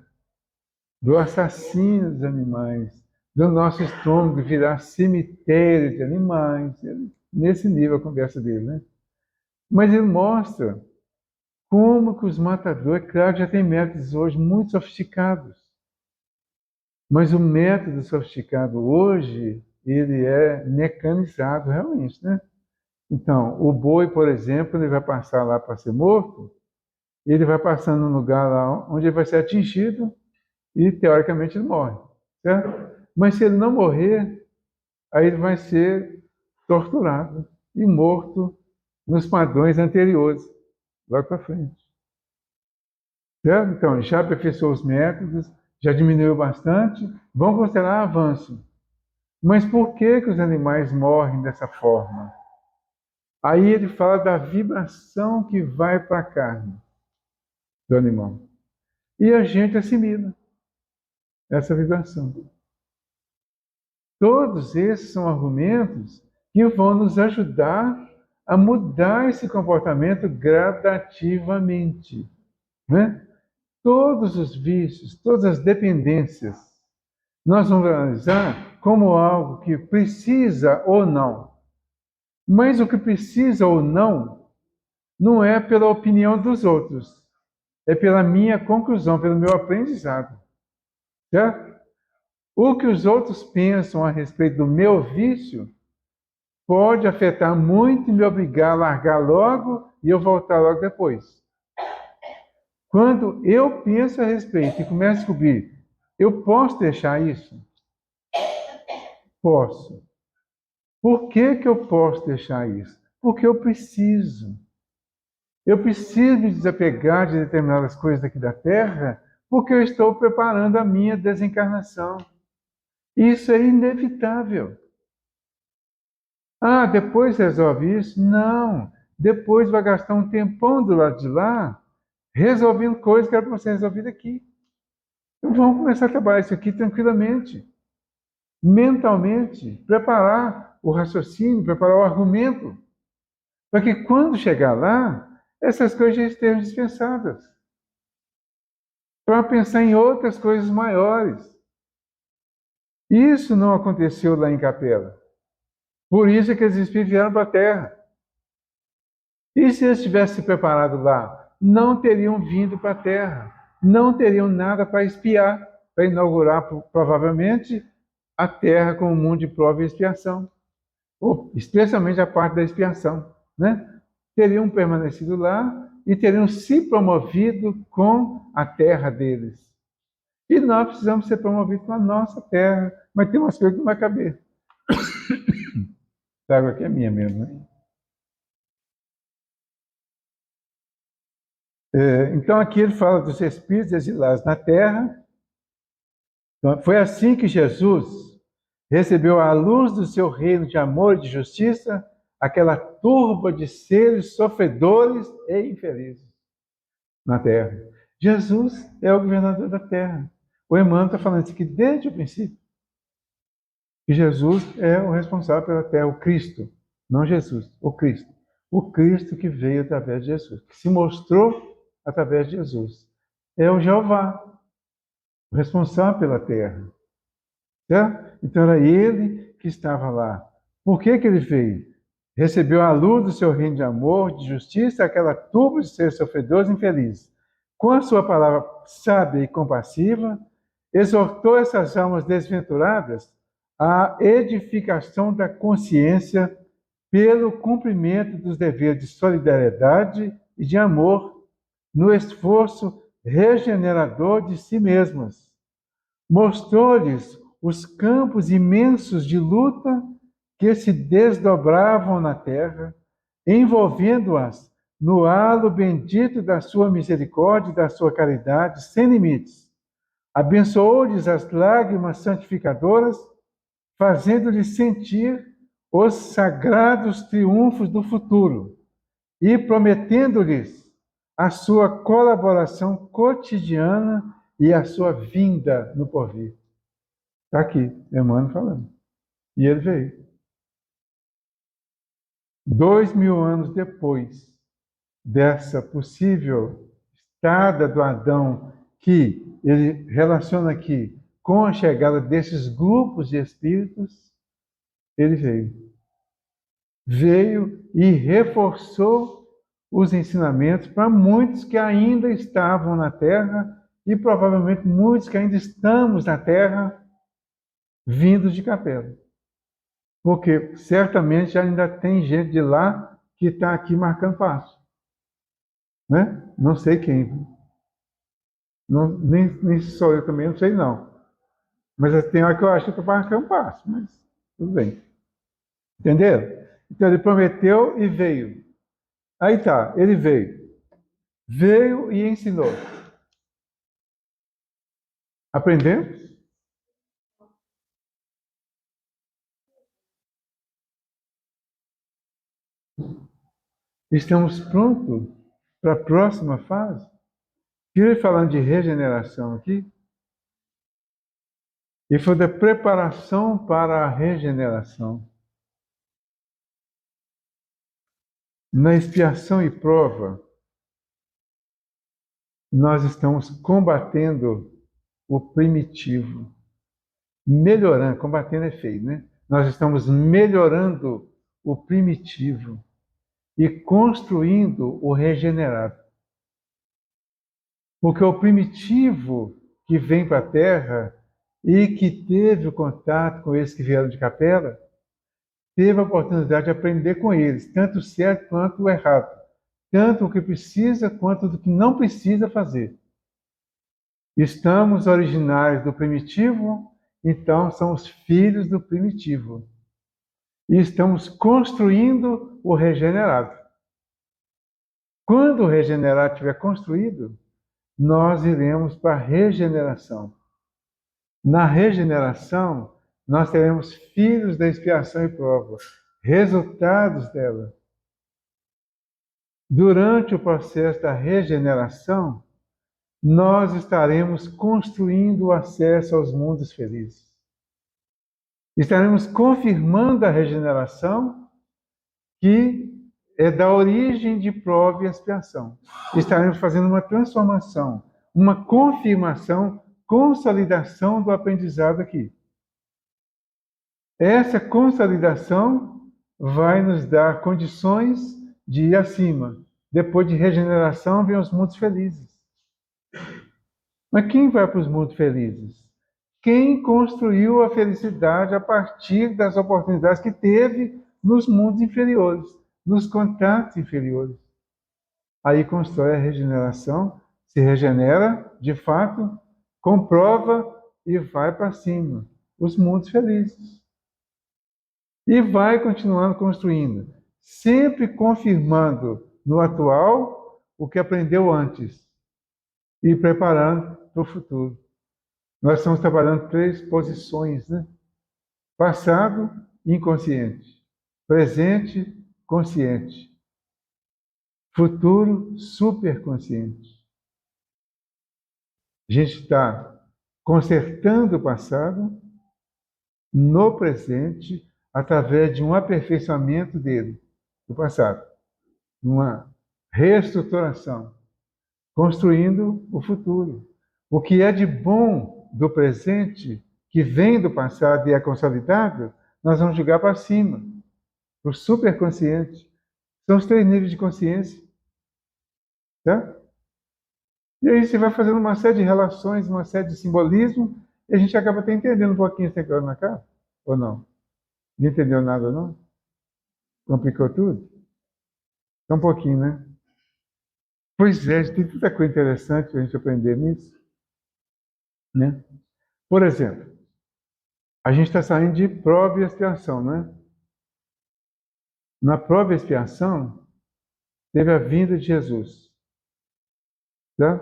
S1: do assassino dos animais, do nosso estômago virar cemitério de animais. Nesse nível a conversa dele, né? Mas ele mostra como que os matadores, claro, já tem métodos hoje muito sofisticados. Mas o método sofisticado hoje, ele é mecanizado realmente, né? Então, o boi, por exemplo, ele vai passar lá para ser morto, ele vai passando num lugar lá onde ele vai ser atingido e, teoricamente, ele morre, certo? Mas se ele não morrer, aí ele vai ser torturado e morto nos padrões anteriores, logo para frente. Certo? Então, já aperfeiçoou os métodos, já diminuiu bastante, vão considerar avanço. Mas por que que os animais morrem dessa forma? Aí ele fala da vibração que vai para a carne do animal. E a gente assimila essa vibração. Todos esses são argumentos que vão nos ajudar a mudar esse comportamento gradativamente, né? Todos os vícios, todas as dependências, nós vamos analisar como algo que precisa ou não. Mas o que precisa ou não é pela opinião dos outros, é pela minha conclusão, pelo meu aprendizado. Certo? O que os outros pensam a respeito do meu vício pode afetar muito e me obrigar a largar logo e eu voltar logo depois. Quando eu penso a respeito e começo a descobrir, eu posso deixar isso? Posso. Por que que eu posso deixar isso? Porque eu preciso. Eu preciso me desapegar de determinadas coisas aqui da Terra, porque eu estou preparando a minha desencarnação. Isso é inevitável. Ah, depois resolve isso? Não. Depois vai gastar um tempão do lado de lá, resolvendo coisas que eram para ser resolvidas aqui. Então vamos começar a trabalhar isso aqui tranquilamente, mentalmente, preparar o raciocínio, preparar o argumento, para que quando chegar lá, essas coisas já estejam dispensadas. Para pensar em outras coisas maiores. Isso não aconteceu lá em Capela. Por isso é que os espíritos vieram para a Terra. E se eles tivessem se preparado lá, não teriam vindo para a Terra. Não teriam nada para espiar, para inaugurar provavelmente a Terra como um mundo de prova e expiação. Ou, especialmente a parte da expiação, né? Teriam permanecido lá e teriam se promovido com a terra deles. E nós precisamos ser promovidos com a nossa terra, mas tem umas coisas que não vai caber. Essa água aqui é minha mesmo, né? Então aqui ele fala dos espíritos exilados na terra. Então, foi assim que Jesus recebeu a luz do seu reino de amor e de justiça, aquela turba de seres sofredores e infelizes na terra. Jesus é o governador da terra. O Emmanuel está falando isso aqui desde o princípio. Que Jesus é o responsável pela terra, o Cristo, não Jesus, o Cristo. O Cristo que veio através de Jesus, que se mostrou através de Jesus. É o Jeová, o responsável pela terra. Certo? Então era ele que estava lá. Por que ele veio? Recebeu a luz do seu reino de amor, de justiça, aquela turba de seres sofredores e infelizes. Com a sua palavra sábia e compassiva, exortou essas almas desventuradas à edificação da consciência pelo cumprimento dos deveres de solidariedade e de amor no esforço regenerador de si mesmas. Mostrou-lhes os campos imensos de luta que se desdobravam na terra, envolvendo-as no halo bendito da sua misericórdia e da sua caridade sem limites. Abençoou-lhes as lágrimas santificadoras, fazendo-lhes sentir os sagrados triunfos do futuro e prometendo-lhes a sua colaboração cotidiana e a sua vinda no porvir. Está aqui, Emmanuel falando. E ele veio. 2000 anos depois dessa possível estada do Adão, que ele relaciona aqui com a chegada desses grupos de espíritos, ele veio. Veio e reforçou os ensinamentos para muitos que ainda estavam na Terra e provavelmente muitos que ainda estamos na Terra vindos de Capela. Porque certamente ainda tem gente de lá que está aqui marcando passo. Né? Não sei quem. Não, nem sou eu também, não sei não. Mas tem hora que eu acho que eu estou marcando passo, mas tudo bem. Entenderam? Então ele prometeu e veio. Aí tá, ele veio. Veio e ensinou. Aprendemos? Estamos prontos para a próxima fase? Ele falando de regeneração aqui, e foi da preparação para a regeneração. Na expiação e prova, nós estamos combatendo o primitivo. Melhorando, combatendo é feio, né? Nós estamos melhorando o primitivo e construindo o regenerado. Porque o primitivo que vem para a Terra e que teve o contato com esses que vieram de Capela, teve a oportunidade de aprender com eles, tanto o certo quanto o errado, tanto o que precisa quanto o que não precisa fazer. Estamos originários do primitivo, então somos filhos do primitivo. E estamos construindo o regenerado. Quando o regenerado estiver construído, nós iremos para a regeneração. Na regeneração, nós teremos filhos da expiação e prova, resultados dela. Durante o processo da regeneração, nós estaremos construindo o acesso aos mundos felizes. Estaremos confirmando a regeneração que é da origem de prova e expiação. Estaremos fazendo uma transformação, uma confirmação, consolidação do aprendizado aqui. Essa consolidação vai nos dar condições de ir acima. Depois de regeneração, vem os mundos felizes. Mas quem vai para os mundos felizes? Quem construiu a felicidade a partir das oportunidades que teve nos mundos inferiores, nos contatos inferiores. Aí constrói a regeneração, se regenera, de fato, comprova e vai para cima. Os mundos felizes. E vai continuando construindo, sempre confirmando no atual o que aprendeu antes e preparando para o futuro. Nós estamos trabalhando 3 posições, né? Passado, inconsciente. Presente, consciente. Futuro, superconsciente. A gente está consertando o passado no presente através de um aperfeiçoamento dele, do passado. Uma reestruturação, construindo o futuro. O que é de bom do presente, que vem do passado e é consolidado, nós vamos jogar para cima, para o superconsciente. São os 3 níveis de consciência. Tá? E aí você vai fazendo uma série de relações, uma série de simbolismo, e a gente acaba até entendendo um pouquinho esse negócio na cara, ou não? Não entendeu nada, não? Complicou tudo? Só um pouquinho, né? Pois é, tem tanta coisa interessante para a gente aprender nisso, né? Por exemplo, a gente está saindo de prova e expiação, né? Na prova e expiação, teve a vinda de Jesus. Tá?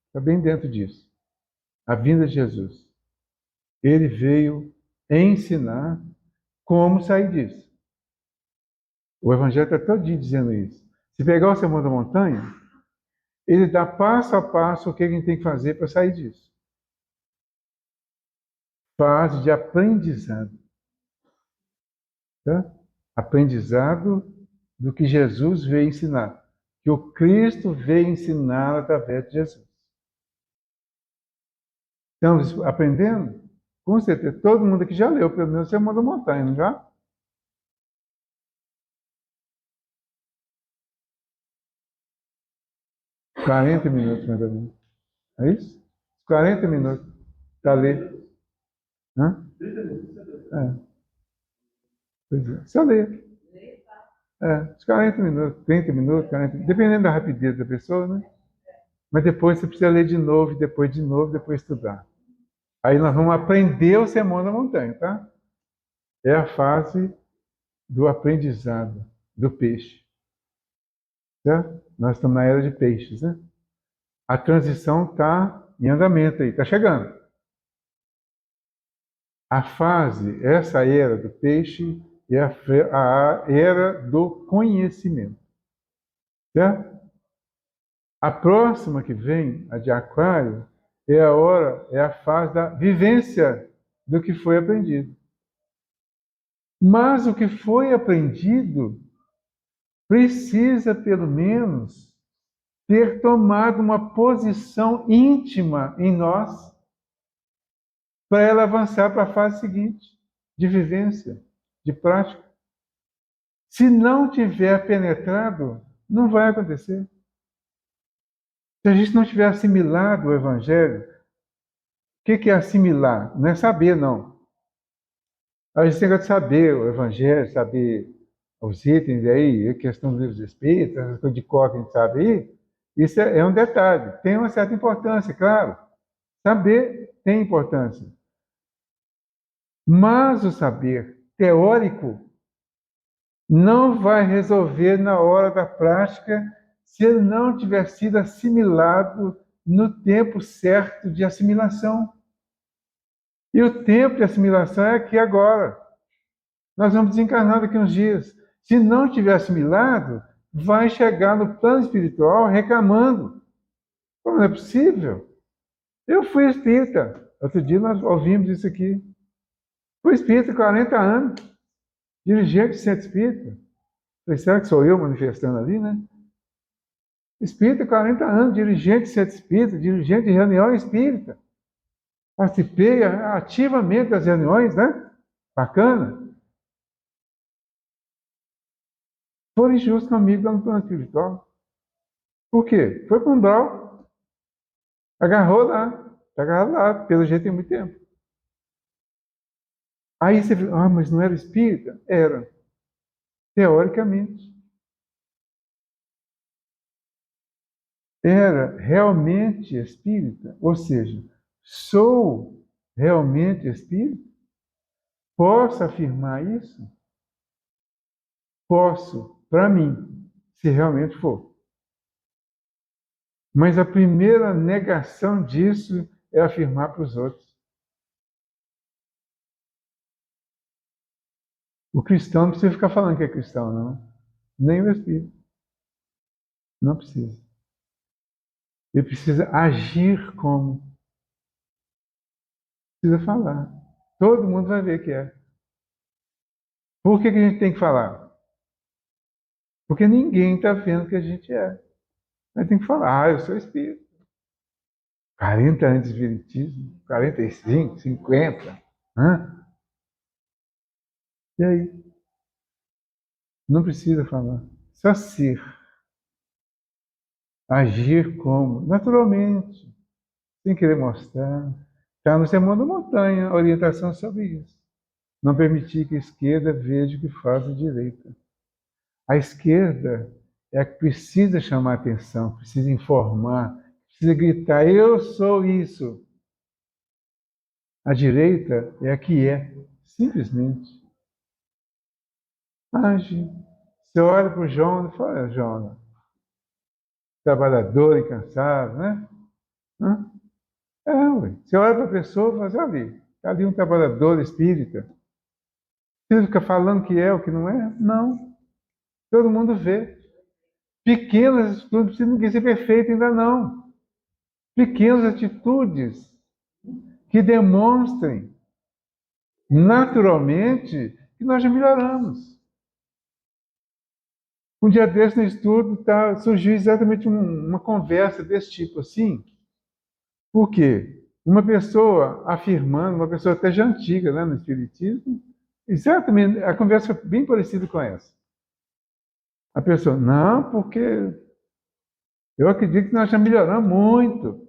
S1: Está bem dentro disso. A vinda de Jesus. Ele veio ensinar como sair disso. O Evangelho está todinho dizendo isso. Se pegar o Sermão da Montanha, ele dá passo a passo o que a gente tem que fazer para sair disso. Fase de aprendizado. Tá? Aprendizado do que Jesus veio ensinar. Que o Cristo veio ensinar através de Jesus. Estamos aprendendo? Com certeza. Todo mundo aqui já leu, pelo menos, o Sermão da Montanha, não já? Quarenta minutos, mais ou menos. É isso? 40 minutos para ler. Hã? É, pois é. Só ler. Uns 40 minutos, 30 minutos, 40, dependendo da rapidez da pessoa, né? Mas depois você precisa ler de novo, depois estudar. Aí nós vamos aprender o Sermão da Montanha, tá? É a fase do aprendizado do peixe. Certo? Nós estamos na era de peixes, né? A transição está em andamento aí, está chegando. A fase, essa era do peixe, é a era do conhecimento. Certo? A próxima que vem, a de Aquário, é a fase da vivência do que foi aprendido. Mas o que foi aprendido precisa, pelo menos, ter tomado uma posição íntima em nós para ela avançar para a fase seguinte, de vivência, de prática. Se não tiver penetrado, não vai acontecer. Se a gente não tiver assimilado o Evangelho, o que é assimilar? Não é saber, não. A gente tem que saber o Evangelho, saber os itens aí, a questão dos livros espíritas, as coisas de cor que a gente sabe aí, isso é um detalhe. Tem uma certa importância, claro. Saber tem importância. Mas o saber teórico não vai resolver na hora da prática se ele não tiver sido assimilado no tempo certo de assimilação. E o tempo de assimilação é aqui agora. Nós vamos desencarnar daqui uns dias. Se não tiver assimilado, vai chegar no plano espiritual reclamando. Como não é possível? Eu fui espírita. Outro dia nós ouvimos isso aqui. Fui espírita há 40 anos. Dirigente de centro espírita. Falei, será que sou eu manifestando ali, né? Espírita há 40 anos, dirigente de centro espírita, dirigente de reunião espírita. Participei ativamente das reuniões, né? Bacana. Foram injustos comigo lá no plano espiritual. Por quê? Foi para um umbral. Agarrou lá. Está agarrado lá. Pelo jeito tem muito tempo. Aí você viu, mas não era espírita? Era. Teoricamente. Era realmente espírita? Ou seja, sou realmente espírita? Posso afirmar isso? Posso, para mim, se realmente for. Mas a primeira negação disso é afirmar para os outros. O cristão não precisa ficar falando que é cristão, não. Nem o Espírito. Não precisa. Ele precisa agir como. Precisa falar. Todo mundo vai ver que é. Por que a gente tem que falar? Porque ninguém está vendo que a gente é. Mas tem que falar, eu sou espírito. 40 anos de espiritismo, 45, 50. Hã? E aí? Não precisa falar. Só ser. Agir como? Naturalmente. Sem querer mostrar. Está no Sermão da Montanha, a orientação sobre isso. Não permitir que a esquerda veja o que faz a direita. A esquerda é a que precisa chamar atenção, precisa informar, precisa gritar, eu sou isso. A direita é a que é, simplesmente. Age. Você olha para o Jonas e fala, Jonas, trabalhador, incansável, né? Hã? Ué. Você olha para a pessoa e fala assim, olha, está ali um trabalhador espírita. Você fica falando que é o que não é? Não. Todo mundo vê. Pequenas atitudes, não precisa ninguém ser perfeito ainda não. Pequenas atitudes que demonstrem naturalmente que nós já melhoramos. Um dia desse no estudo surgiu exatamente uma conversa desse tipo assim. Por quê? Uma pessoa afirmando, uma pessoa até já antiga né, no Espiritismo, exatamente, a conversa foi bem parecida com essa. A pessoa, não, porque eu acredito que nós já melhoramos muito.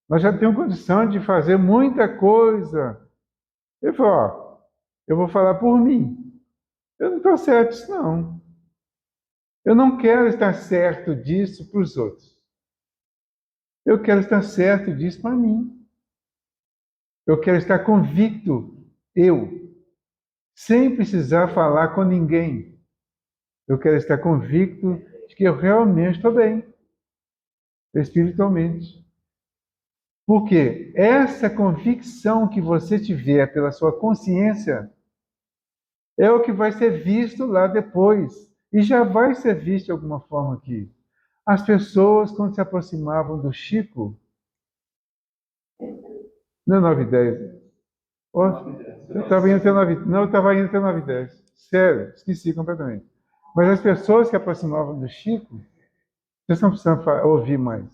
S1: Nós já temos condição de fazer muita coisa. Ele falou, ó, eu vou falar por mim. Eu não estou certo disso, não. Eu não quero estar certo disso para os outros. Eu quero estar certo disso para mim. Eu quero estar convicto, eu, sem precisar falar com ninguém. Eu quero estar convicto de que eu realmente estou bem, espiritualmente. Porque essa convicção que você tiver pela sua consciência é o que vai ser visto lá depois. E já vai ser visto de alguma forma aqui. As pessoas, quando se aproximavam do Chico, não é 9 e 10. Eu estava indo até 9, não, eu estava indo até 9 e 10. Sério, esqueci completamente. Mas as pessoas que se aproximavam do Chico, vocês não precisam ouvir mais.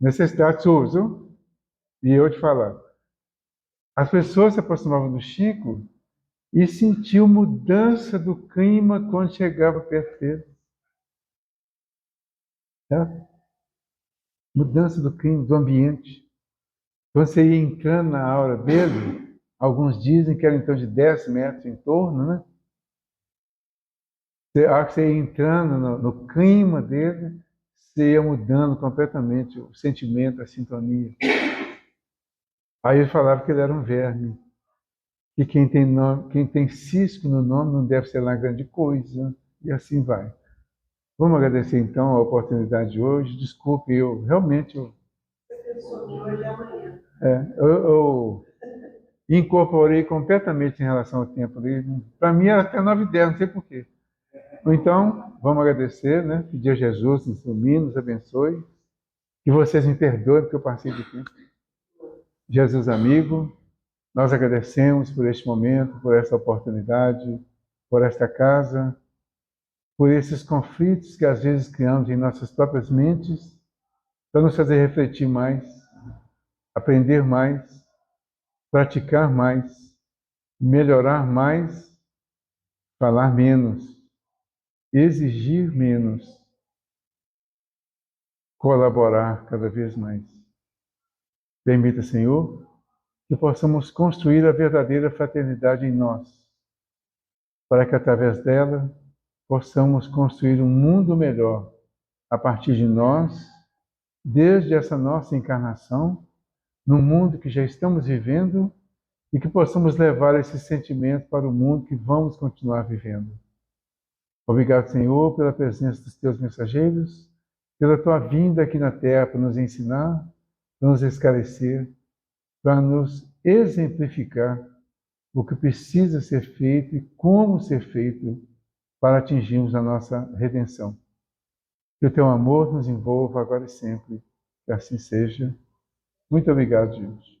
S1: Necessidade surge. E eu te falar. As pessoas se aproximavam do Chico e sentiam mudança do clima quando chegava perto dele. Tá? Mudança do clima, do ambiente. Quando você ia entrando na aura dele, alguns dizem que era então de 10 metros em torno, né? A hora que você ia entrando no clima dele, você ia mudando completamente o sentimento, a sintonia. Aí ele falava que ele era um verme. E quem tem cisco no nome não deve ser lá grande coisa. E assim vai. Vamos agradecer então a oportunidade de hoje. Desculpe, eu realmente eu incorporei completamente em relação ao tempo dele. Para mim era até 9 e 10, não sei porquê. Então, vamos agradecer, né? Pedir a Jesus nos ilumine, nos abençoe. Que vocês me perdoem porque eu passei de tempo. Jesus amigo, nós agradecemos por este momento, por essa oportunidade, por esta casa, por esses conflitos que às vezes criamos em nossas próprias mentes, para nos fazer refletir mais, aprender mais, praticar mais, melhorar mais, falar menos, exigir menos, colaborar cada vez mais. Permita, Senhor, que possamos construir a verdadeira fraternidade em nós, para que através dela possamos construir um mundo melhor a partir de nós, desde essa nossa encarnação, no mundo que já estamos vivendo e que possamos levar esse sentimento para o mundo que vamos continuar vivendo. Obrigado, Senhor, pela presença dos teus mensageiros, pela tua vinda aqui na terra para nos ensinar, para nos esclarecer, para nos exemplificar o que precisa ser feito e como ser feito para atingirmos a nossa redenção. Que o teu amor nos envolva agora e sempre. Que assim seja. Muito obrigado, Jesus.